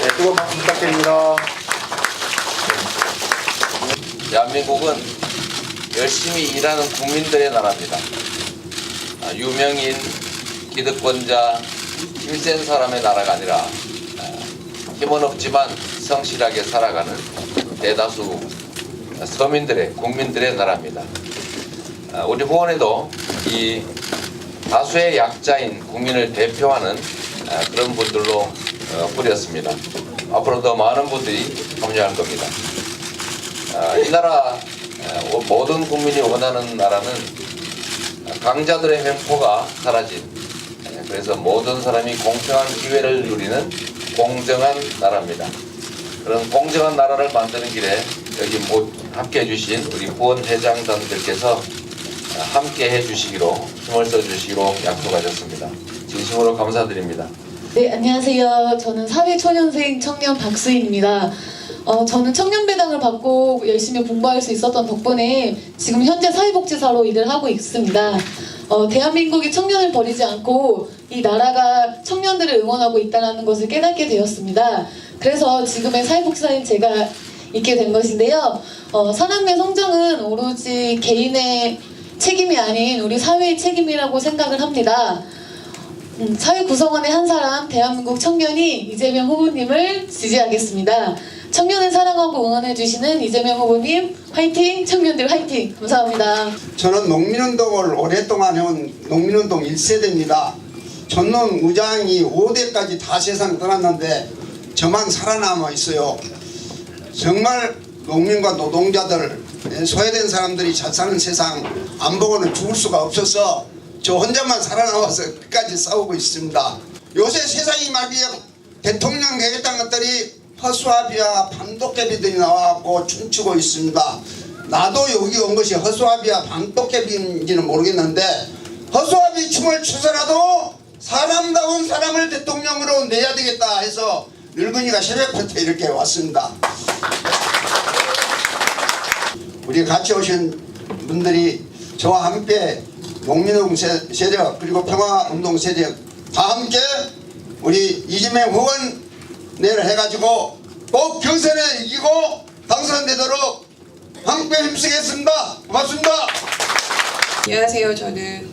네, 뜨거운 박수 부탁드립니다. 대한민국은 열심히 일하는 국민들의 나라입니다. 유명인, 기득권자, 힘센 사람의 나라가 아니라 힘은 없지만 성실하게 살아가는 대다수 서민들의, 국민들의 나라입니다. 우리 후원에도 이 다수의 약자인 국민을 대표하는 그런 분들로 꾸렸습니다. 앞으로 더 많은 분들이 참여할 겁니다. 이 나라 모든 국민이 원하는 나라는 강자들의 횡포가 사라진, 그래서 모든 사람이 공평한 기회를 누리는 공정한 나라입니다. 그런 공정한 나라를 만드는 길에 여기 함께 해주신 우리 후원 회장단들께서 함께 해주시기로, 힘을 써주시기로 약속하셨습니다. 진심으로 감사드립니다. 네, 안녕하세요. 저는 사회초년생 청년 박수인입니다. 저는 청년배당을 받고 열심히 공부할 수 있었던 덕분에 지금 현재 사회복지사로 일을 하고 있습니다. 대한민국이 청년을 버리지 않고 이 나라가 청년들을 응원하고 있다는 것을 깨닫게 되었습니다. 그래서 지금의 사회복지사인 제가 있게 된 것인데요. 사람의 성장은 오로지 개인의 책임이 아닌 우리 사회의 책임이라고 생각을 합니다. 사회 구성원의 한 사람, 대한민국 청년이 이재명 후보님을 지지하겠습니다. 청년을 사랑하고 응원해주시는 이재명 후보님 화이팅! 청년들 화이팅! 감사합니다. 저는 농민운동을 오랫동안 해온 농민운동 1세대입니다. 전농 우장이 5대까지 다 세상 떠났는데 저만 살아남아 있어요. 정말 농민과 노동자들, 소외된 사람들이 잘 사는 세상 안 보고는 죽을 수가 없어서 저 혼자만 살아남아서 끝까지 싸우고 있습니다. 요새 세상이 말이야 대통령 되겠다는 것들이 허수아비와 반도깨비들이 나와갖고 춤추고 있습니다. 나도 여기 온 것이 허수아비와 반도깨비인지는 모르겠는데 허수아비 춤을 추서라도 사람다운 사람을 대통령으로 내야 되겠다 해서 늙은이가 새벽부터 이렇게 왔습니다. 우리 같이 오신 분들이 저와 함께 농민운동 세력 그리고 평화운동 세력 다 함께 우리 이재명 후원을 해가지고 꼭 경선에 이기고 당선되도록 함께 힘쓰겠습니다. 고맙습니다. 안녕하세요. 저는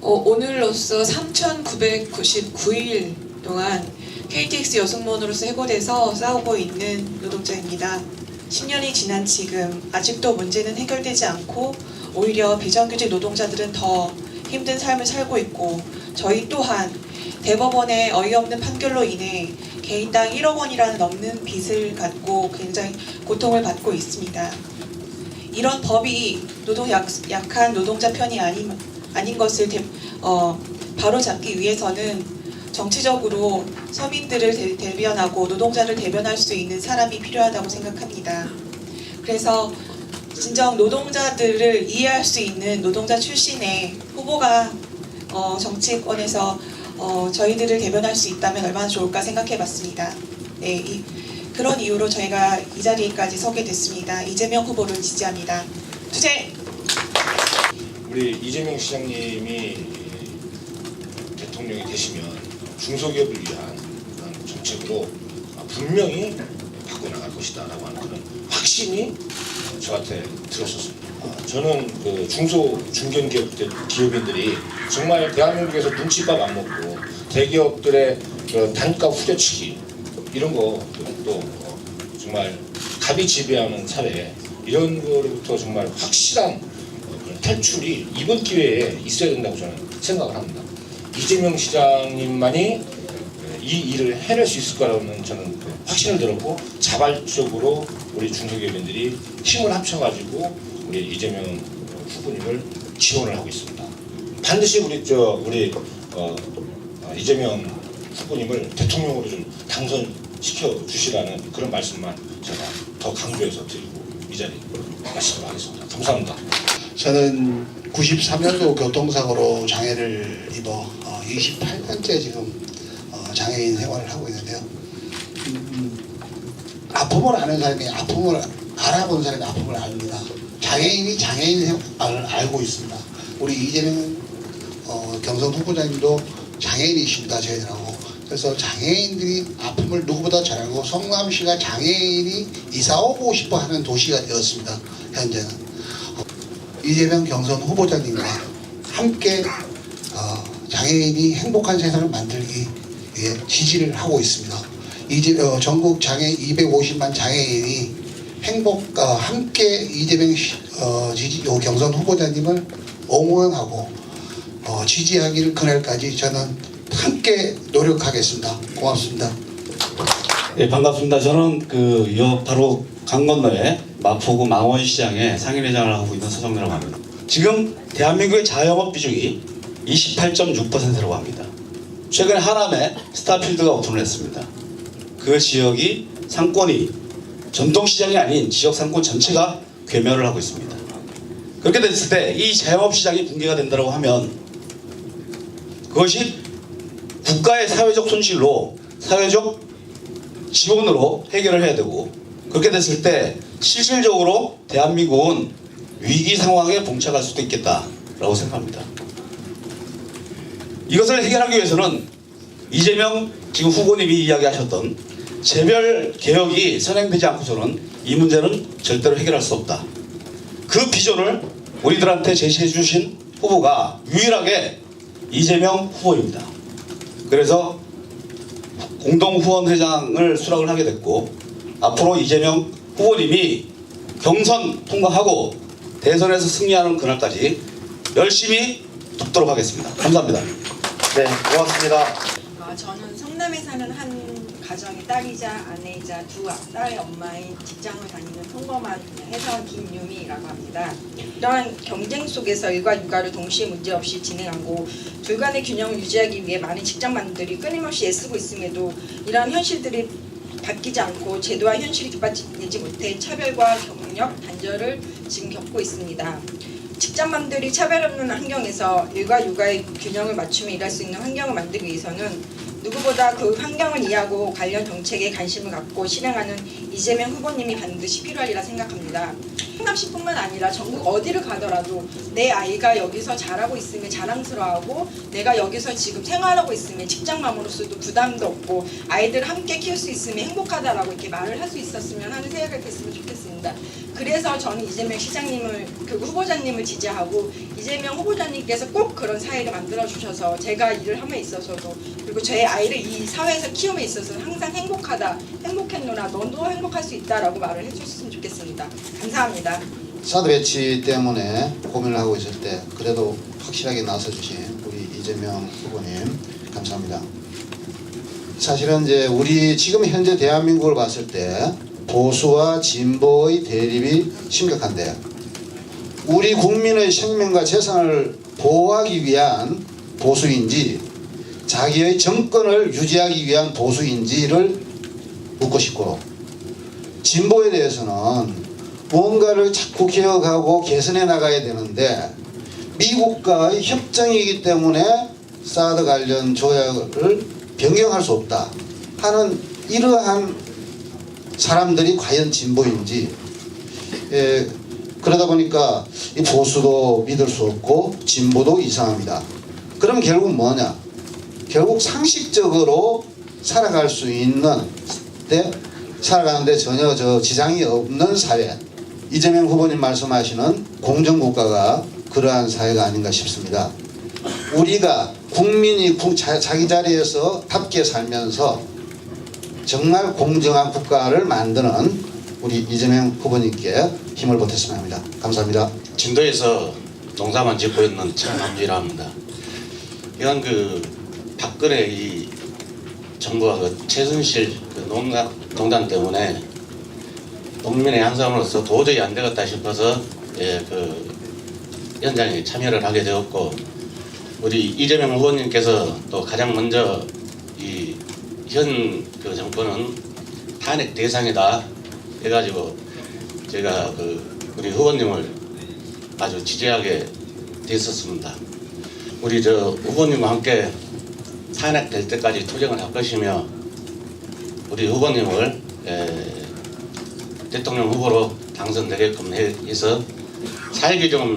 오늘로써 3,999일 동안 KTX 여승무원으로서 해고돼서 싸우고 있는 노동자입니다. 10년이 지난 지금 아직도 문제는 해결되지 않고 오히려 비정규직 노동자들은 더 힘든 삶을 살고 있고 저희 또한 대법원의 어이없는 판결로 인해 개인당 1억 원이라는 넘는 빚을 갖고 굉장히 고통을 받고 있습니다. 이런 법이 약한 노동자 편이 아닌 것을 바로잡기 위해서는 정치적으로 서민들을 대변하고 노동자를 대변할 수 있는 사람이 필요하다고 생각합니다. 그래서 진정 노동자들을 이해할 수 있는 노동자 출신의 후보가 정치권에서 저희들을 대변할 수 있다면 얼마나 좋을까 생각해봤습니다. 네, 그런 이유로 저희가 이 자리에까지 서게 됐습니다. 이재명 후보를 지지합니다. 투쟁! 우리 이재명 시장님이 대통령이 되시면 중소기업을 위한 그런 정책으로 분명히 바꿔나갈 것이다라고 하는 그런 확신이 저한테 들었었습니다. 저는 그 중소중견기업인들이 정말 대한민국에서 눈칫밥 안 먹고 대기업들의 그 단가 후려치기 이런 것도 정말 갑이 지배하는 사회 이런 거로부터 정말 확실한 탈출이 이번 기회에 있어야 된다고 저는 생각을 합니다. 이재명 시장님만이 이 일을 해낼 수 있을 거라는 저는 확신을 들었고 자발적으로 우리 중소기업인들이 힘을 합쳐가지고 우리 이재명 후보님을 지원을 하고 있습니다. 반드시 우리 이재명 후보님을 대통령으로 좀 당선시켜 주시라는 그런 말씀만 제가 더 강조해서 드리고 이 자리 마치도록 하겠습니다. 감사합니다. 저는 93년도 교통사고로 장애를 입어 28년째 지금 장애인 생활을 하고 있는데요. 아픔을 아는 사람이 아픔을 알아본 사람이 아픔을 압니다. 장애인이 장애인 생활을 알고 있습니다. 우리 이재명 경선 후보자님도 장애인이십니다. 저희들하고 그래서 장애인들이 아픔을 누구보다 잘 알고 성남시가 장애인이 이사 오고 싶어 하는 도시가 되었습니다. 현재는 이재명 경선 후보자님과 함께 장애인이 행복한 세상을 만들기 위해 지지를 하고 있습니다. 전국 장애 250만 장애인이 함께 이재명 경선 후보자님을 응원하고 지지하기를 그날까지 저는 함께 노력하겠습니다. 고맙습니다. 네, 반갑습니다. 저는 바로 강 건너에 마포구 망원시장에 상임회장을 하고 있는 서정래라고 합니다. 지금 대한민국의 자영업 비중이 28.6%라고 합니다. 최근에 하남에 스타필드가 오픈을 했습니다. 그 지역이 상권이 전통시장이 아닌 지역 상권 전체가 괴멸을 하고 있습니다. 그렇게 됐을 때 이 자영업 시장이 붕괴가 된다고 하면 그것이 국가의 사회적 손실로 사회적 지원으로 해결을 해야 되고, 그렇게 됐을 때 실질적으로 대한민국은 위기 상황에 봉착할 수도 있겠다라고 생각합니다. 이것을 해결하기 위해서는 이재명 지금 후보님이 이야기하셨던 재별 개혁이 선행되지 않고서는 이 문제는 절대로 해결할 수 없다. 그 비전을 우리들한테 제시해 주신 후보가 유일하게 이재명 후보입니다. 그래서 공동후원회장을 수락을 하게 됐고, 앞으로 이재명 후보님이 경선 통과하고 대선에서 승리하는 그날까지 열심히 돕도록 하겠습니다. 감사합니다. 네, 고맙습니다. 저는 성남에 사는 한 가정의 딸이자 아내이자 딸의 엄마인 직장을 다니는 평범한 회사원 김유미라고 합니다. 이러한 경쟁 속에서 일과 육아를 동시에 문제없이 진행하고 둘 간의 균형을 유지하기 위해 많은 직장맘들이 끊임없이 애쓰고 있음에도 이러한 현실들이 바뀌지 않고 제도와 현실이 뒷받침되지 못해 차별과 경력, 단절을 지금 겪고 있습니다. 직장맘들이 차별 없는 환경에서 일과 육아의 균형을 맞추며 일할 수 있는 환경을 만들기 위해서는 누구보다 그 환경을 이해하고 관련 정책에 관심을 갖고 실행하는 이재명 후보님이 반드시 필요하리라 생각합니다. 성남시뿐만 아니라 전국 어디를 가더라도 내 아이가 여기서 자라고 있음에 자랑스러워하고 내가 여기서 지금 생활하고 있음에 직장맘으로서도 부담도 없고 아이들 함께 키울 수 있음에 행복하다라고 이렇게 말을 할 수 있었으면 하는 생각을 했으면 좋겠습니다. 그래서 저는 이재명 시장님을 후보자님을 지지하고 이재명 후보자님께서 꼭 그런 사회를 만들어 주셔서 제가 일을 함에 있어서도 그리고 제 아이를 이 사회에서 키움에 있어서 항상 행복하다, 행복했노라, 너도 행복할 수 있다라고 말을 해주셨으면 좋겠습니다. 감사합니다. 사드 배치 때문에 고민을 하고 있을 때 그래도 확실하게 나서주신 우리 이재명 후보님 감사합니다. 사실은 이제 우리 지금 현재 대한민국을 봤을 때 보수와 진보의 대립이 심각한데 우리 국민의 생명과 재산을 보호하기 위한 보수인지 자기의 정권을 유지하기 위한 보수인지를 묻고 싶고, 진보에 대해서는 뭔가를 자꾸 개혁하고 개선해 나가야 되는데 미국과의 협정이기 때문에 사드 관련 조약을 변경할 수 없다 하는 이러한 사람들이 과연 진보인지, 그러다 보니까 이 보수도 믿을 수 없고 진보도 이상합니다. 그럼 결국 뭐냐? 결국 상식적으로 살아갈 수 있는 살아가는데 전혀 지장이 없는 사회, 이재명 후보님 말씀하시는 공정국가가 그러한 사회가 아닌가 싶습니다. 우리가 국민이 자기 자리에서 답게 살면서 정말 공정한 국가를 만드는 우리 이재명 후보님께 힘을 보탰으면 합니다. 감사합니다. 진도에서 농사만 짓고 있는 천남주라 합니다. 이건 박근혜 이 정부와 최순실 농단 때문에 농민의 양상으로서 도저히 안 되겠다 싶어서 현장에 참여를 하게 되었고, 우리 이재명 후보님께서 또 가장 먼저 이 현 정권은 탄핵 대상이다 해가지고 제가 우리 후보님을 아주 지지하게 됐었습니다. 우리 후보님과 함께 탄핵될 때까지 투쟁을 할 것이며 우리 후보님을 대통령 후보로 당선되게끔 해서 살기 좋은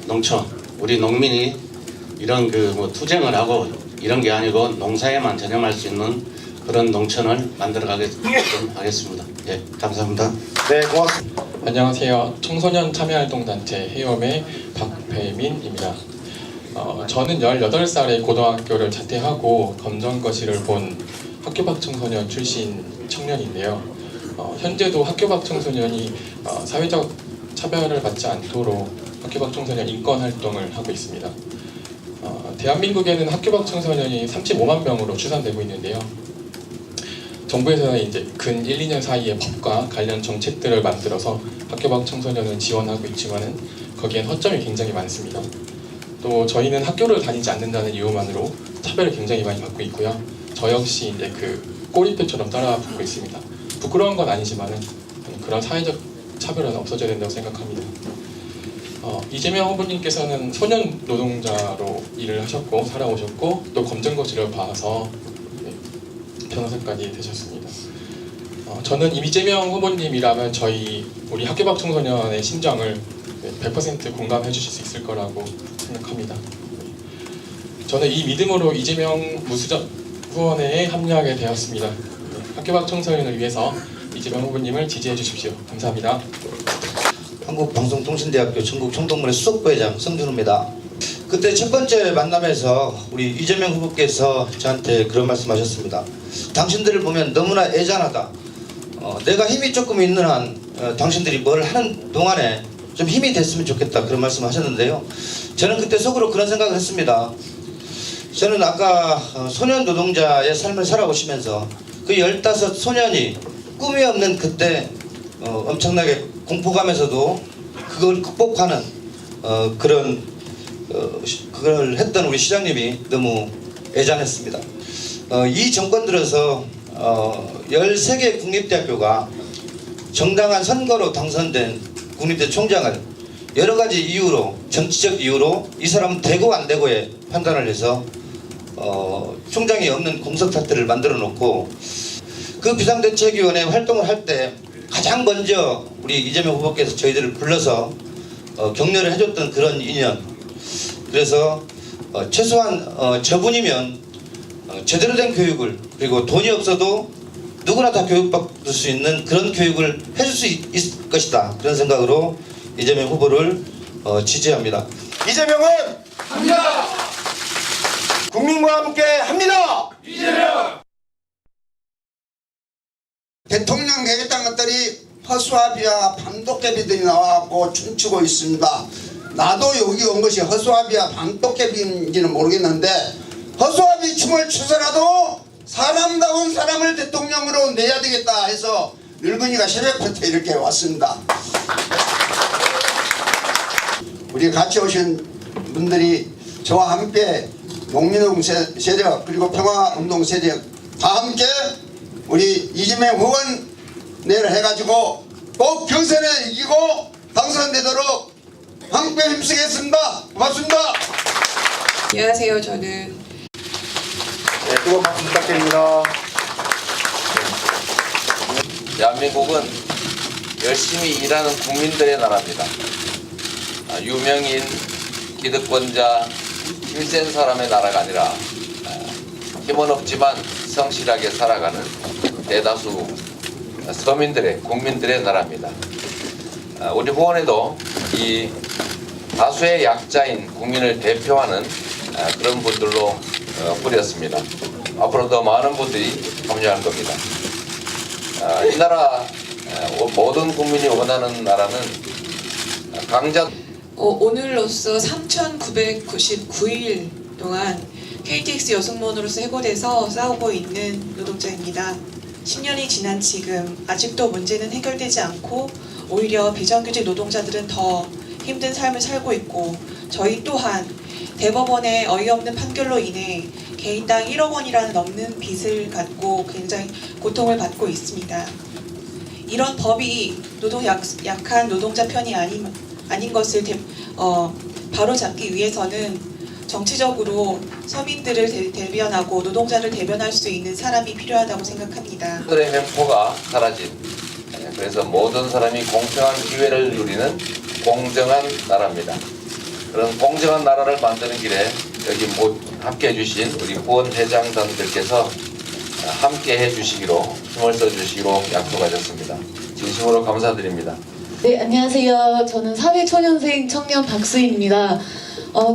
농촌, 우리 농민이 이런 투쟁을 하고 이런 게 아니고 농사에만 전념할 수 있는 그런 농촌을 만들어 가겠습니다. 예, 감사합니다. 네, 고맙습니다. 안녕하세요. 청소년 참여활동단체 해움의 박배민입니다. 저는 18살에 고등학교를 자퇴하고 검정거실을 본 학교 밖 청소년 출신 청년인데요. 현재도 학교 밖 청소년이 사회적 차별을 받지 않도록 학교 밖 청소년 인권 활동을 하고 있습니다. 대한민국에는 학교 밖 청소년이 35만 명으로 추산되고 있는데요. 정부에서는 이제 근 1, 2년 사이에 법과 관련 정책들을 만들어서 학교 밖 청소년을 지원하고 있지만은 거기엔 허점이 굉장히 많습니다. 또 저희는 학교를 다니지 않는다는 이유만으로 차별을 굉장히 많이 받고 있고요. 저 역시 이제 그 꼬리표처럼 따라붙고 있습니다. 부끄러운 건 아니지만은 그런 사회적 차별은 없어져야 된다고 생각합니다. 이재명 후보님께서는 소년 노동자로 일을 하셨고 살아오셨고 또 검정거실을 봐서 변호사까지 되셨습니다. 저는 이재명 후보님이라면 우리 학교 밖 청소년의 심정을 100% 공감해 주실 수 있을 거라고 생각합니다. 저는 이 믿음으로 이재명 무수전 후원회에 합류하게 되었습니다. 학교 밖 청소년을 위해서 이재명 후보님을 지지해 주십시오. 감사합니다. 한국방송통신대학교 전국총동문회 수석부회장 성준우입니다. 그때 첫 번째 만남에서 우리 이재명 후보께서 저한테 그런 말씀하셨습니다. 당신들을 보면 너무나 애잔하다. 내가 힘이 조금 있는 한 당신들이 뭘 하는 동안에 좀 힘이 됐으면 좋겠다, 그런 말씀을 하셨는데요. 저는 그때 속으로 그런 생각을 했습니다. 저는 아까 소년 노동자의 삶을 살아오시면서 그 15 소년이 꿈이 없는 그때 엄청나게 공포감에서도 그걸 극복하는 그걸 했던 우리 시장님이 너무 애잔했습니다. 이 정권 들어서 13개 국립대학교가 정당한 선거로 당선된 국립대 총장을 여러 가지 이유로, 정치적 이유로 이 사람은 되고 안 되고에 판단을 해서 총장이 없는 공석사태를 만들어 놓고 그 비상대책위원회 활동을 할 때 가장 먼저 우리 이재명 후보께서 저희들을 불러서 격려를 해줬던 그런 인연. 그래서 최소한 저분이면 제대로 된 교육을, 그리고 돈이 없어도 누구나 다 교육받을 수 있는 그런 교육을 해줄 수 있을 것이다, 그런 생각으로 이재명 후보를 지지합니다. 이재명은 합니다. 국민과 함께 합니다. 이재명. 대통령 되겠다는 것들이 허수아비와 밤도깨비들이 나와갖고 춤추고 있습니다. 나도 여기 온 것이 허수아비와 밤도깨비인지는 모르겠는데 허수아비 춤을 추서라도 사람다운 사람을 대통령으로 내야 되겠다 해서 늙은이가 새벽부터 이렇게 왔습니다. 우리 같이 오신 분들이 저와 함께 농민운동 세력 그리고 평화운동 세력 다 함께 우리 이재명 후원내를 해가지고 꼭 경선에 이기고 당선되도록 함께 힘쓰겠습니다. 고맙습니다. 안녕하세요. 저는 네, 뜨거운 박수 부탁드립니다. 대한민국은 열심히 일하는 국민들의 나라입니다. 유명인, 기득권자, 힘센 사람의 나라가 아니라 힘은 없지만 성실하게 살아가는 대다수 서민들의, 국민들의 나라입니다. 우리 후원에도 이 다수의 약자인 국민을 대표하는 그런 분들로 꾸렸습니다. 앞으로 더 많은 분들이 합류할 겁니다. 이 나라 모든 국민이 원하는 나라는 강자. 오늘로써 3,999일 동안 KTX 여승무원으로서 해고돼서 싸우고 있는 노동자입니다. 10년이 지난 지금 아직도 문제는 해결되지 않고 오히려 비정규직 노동자들은 더 힘든 삶을 살고 있고 저희 또한 대법원의 어이없는 판결로 인해 개인당 1억 원이라는 넘는 빚을 갖고 굉장히 고통을 받고 있습니다. 이런 법이 약한 노동자 편이 아닌 것을 바로잡기 위해서는 정치적으로 서민들을 대변하고 노동자를 대변할 수 있는 사람이 필요하다고 생각합니다. 그들의 횡포가 사라진, 그래서 모든 사람이 공평한 기회를 누리는 공정한 나라입니다. 그런 공정한 나라를 만드는 길에 여기 함께 해주신 우리 후원 회장단들께서 함께 해주시기로 힘을 써주시기로 약속하셨습니다. 진심으로 감사드립니다. 네, 안녕하세요. 저는 사회초년생 청년 박수인입니다.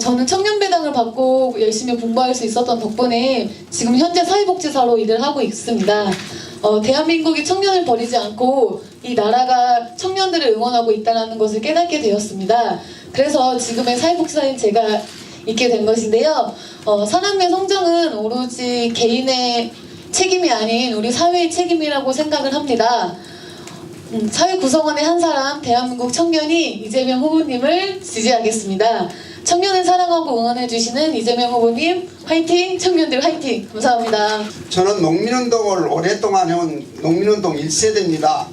저는 청년배당을 받고 열심히 공부할 수 있었던 덕분에 지금 현재 사회복지사로 일을 하고 있습니다. 대한민국이 청년을 버리지 않고 이 나라가 청년들을 응원하고 있다는 것을 깨닫게 되었습니다. 그래서 지금의 사회복지사인 제가 있게 된 것인데요. 사람의 성장은 오로지 개인의 책임이 아닌 우리 사회의 책임이라고 생각을 합니다. 사회 구성원의 한 사람, 대한민국 청년이 이재명 후보님을 지지하겠습니다. 청년을 사랑하고 응원해주시는 이재명 후보님 화이팅! 청년들 화이팅! 감사합니다. 저는 농민운동을 오랫동안 해온 농민운동 1세대입니다.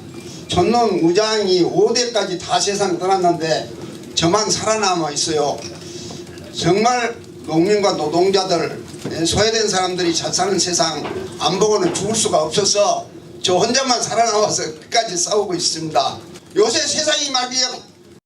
전농 의장이 5대까지 다 세상 떠났는데 저만 살아남아 있어요. 정말 농민과 노동자들, 소외된 사람들이 잘 사는 세상 안 보고는 죽을 수가 없어서 저 혼자만 살아남아서 끝까지 싸우고 있습니다. 요새 세상이 말이에요.